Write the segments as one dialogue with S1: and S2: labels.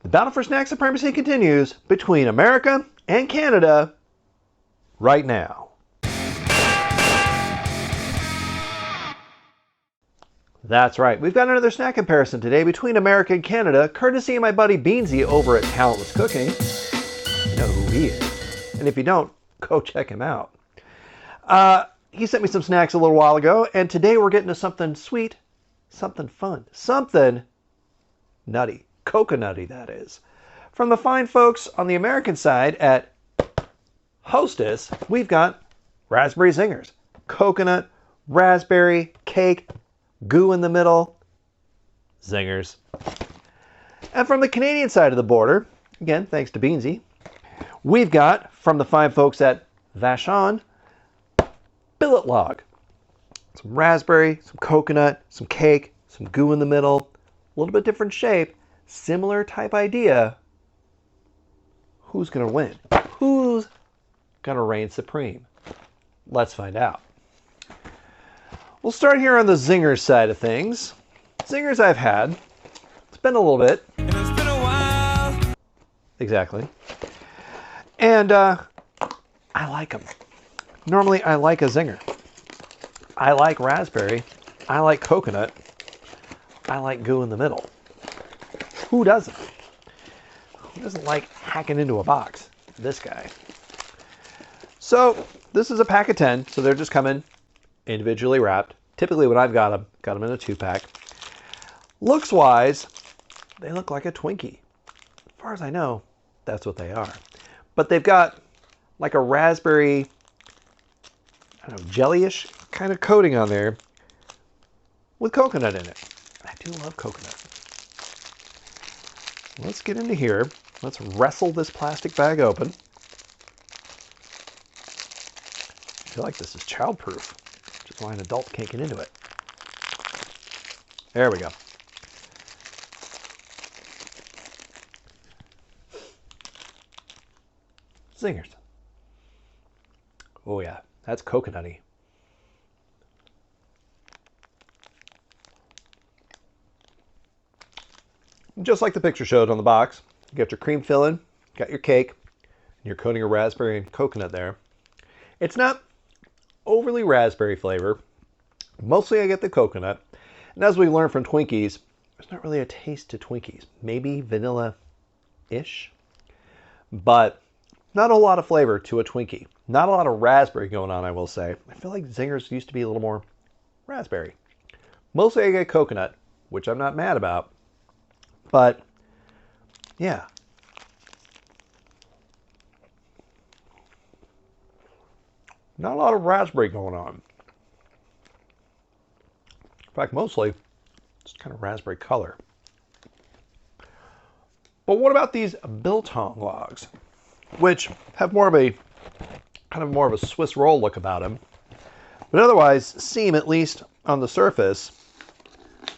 S1: The battle for snack supremacy continues between America and Canada right now. That's right, we've got another snack comparison today between America and Canada, courtesy of my buddy Beanzie over at Talentless Cooking. You know who he is. And if you don't, go check him out. He sent me some snacks a little while ago, and today we're getting to something sweet, something fun, something nutty. Coconutty, that is. From the fine folks on the American side at Hostess, we've got raspberry zingers. Coconut, raspberry, cake, goo in the middle, zingers. And from the Canadian side of the border, again, thanks to Beanzie, we've got, from the fine folks at Vachon, Billot Log. Some raspberry, some coconut, some cake, some goo in the middle, a little bit different shape, similar type idea. Who's going to win? Who's going to reign supreme? Let's find out. We'll start here on the Zingers side of things. Zingers I've had. It's been a little bit.
S2: And it's been a while.
S1: Exactly. And I like them. Normally I like a zinger. I like raspberry. I like coconut. I like goo in the middle. Who doesn't? Who doesn't like hacking into a box? This guy. So this is a pack of 10, so they're just coming individually wrapped. Typically when I've got them in a 2-pack. Looks wise, they look like a Twinkie. As far as I know, that's what they are. But they've got like a raspberry, I don't know, jellyish kind of coating on there with coconut in it. I do love coconut. Let's get into here. Let's wrestle this plastic bag open. I feel like this is childproof, which is why an adult can't get into it. There we go. Zingers. Oh yeah, that's coconutty. Just like the picture showed on the box, you got your cream filling, got your cake, and you're coating a raspberry and coconut there. It's not overly raspberry flavor. Mostly I get the coconut. And as we learned from Twinkies, there's not really a taste to Twinkies. Maybe vanilla-ish, but not a lot of flavor to a Twinkie. Not a lot of raspberry going on, I will say. I feel like Zingers used to be a little more raspberry. Mostly I get coconut, which I'm not mad about. But, yeah. Not a lot of raspberry going on. In fact, mostly just kind of raspberry color. But what about these Billot Logs, which have more of a Swiss roll look about them, but otherwise seem, at least on the surface,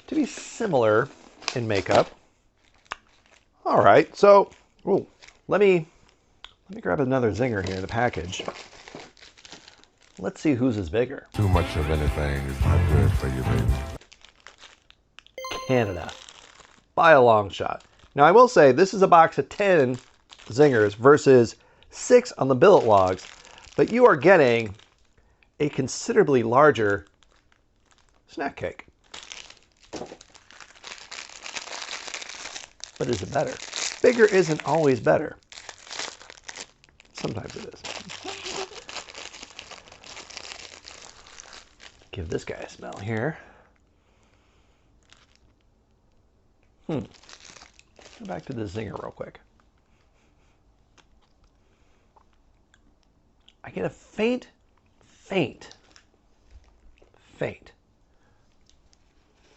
S1: to be similar in makeup. All right, so let me grab another zinger here in the package. Let's see whose is bigger.
S2: Too much of anything is not good for you, baby.
S1: Canada, by a long shot. Now I will say this is a box of 10 zingers versus 6 on the Billot Logs, but you are getting a considerably larger snack cake. But is it better? Bigger isn't always better. Sometimes it is. Give this guy a smell here. Go back to the zinger real quick. I get a faint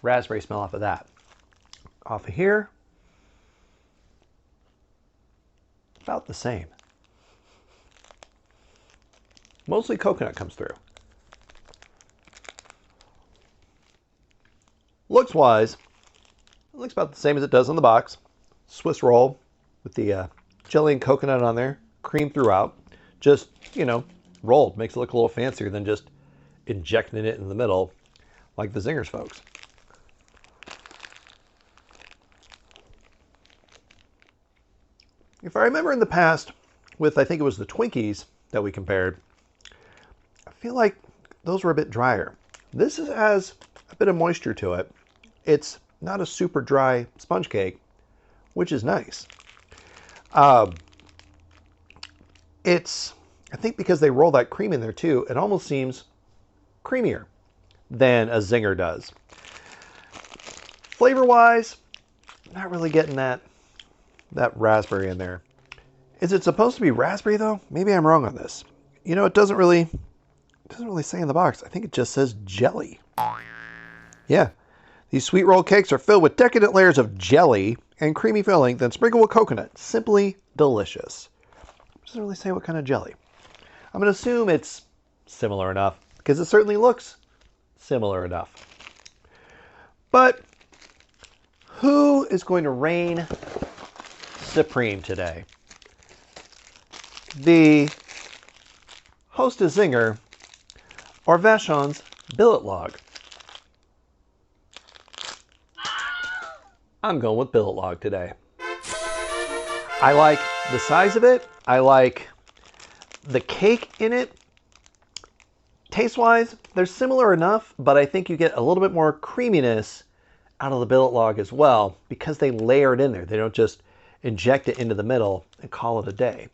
S1: raspberry smell off of that. Off of here, about the same. Mostly coconut comes through. Looks wise, it looks about the same as it does on the box. Swiss roll with the jelly and coconut on there, cream throughout. Just, you know, rolled. Makes it look a little fancier than just injecting it in the middle like the Zingers folks. If I remember in the past, with I think it was the Twinkies that we compared, I feel like those were a bit drier. This has a bit of moisture to it. It's not a super dry sponge cake, which is nice. It's, I think because they roll that cream in there too, it almost seems creamier than a Zinger does. Flavor-wise, not really getting that raspberry in there. Is it supposed to be raspberry though? Maybe I'm wrong on this. You know, it doesn't really say in the box. I think it just says jelly. Yeah. These sweet roll cakes are filled with decadent layers of jelly and creamy filling, then sprinkled with coconut. Simply delicious. It doesn't really say what kind of jelly. I'm going to assume it's similar enough, because it certainly looks similar enough. But who is going to reign supreme today? The Hostess Zinger or Vachon's Billet Log? I'm going with Billet Log today. I like the size of it. I like the cake in it. Taste-wise, they're similar enough, but I think you get a little bit more creaminess out of the Billet Log as well because they layer it in there. They don't just inject it into the middle and call it a day.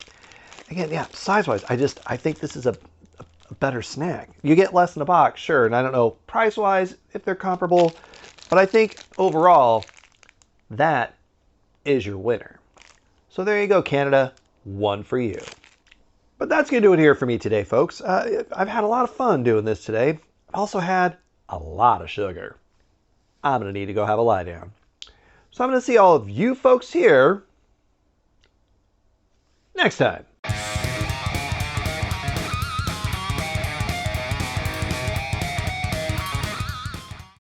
S1: Again, yeah, size-wise, I think this is a better snack. You get less in a box, sure, and I don't know price-wise if they're comparable, but I think overall, that is your winner. So there you go, Canada. One for you. But that's going to do it here for me today, folks. I've had a lot of fun doing this today. I also had a lot of sugar. I'm going to need to go have a lie down. So I'm going to see all of you folks here next time.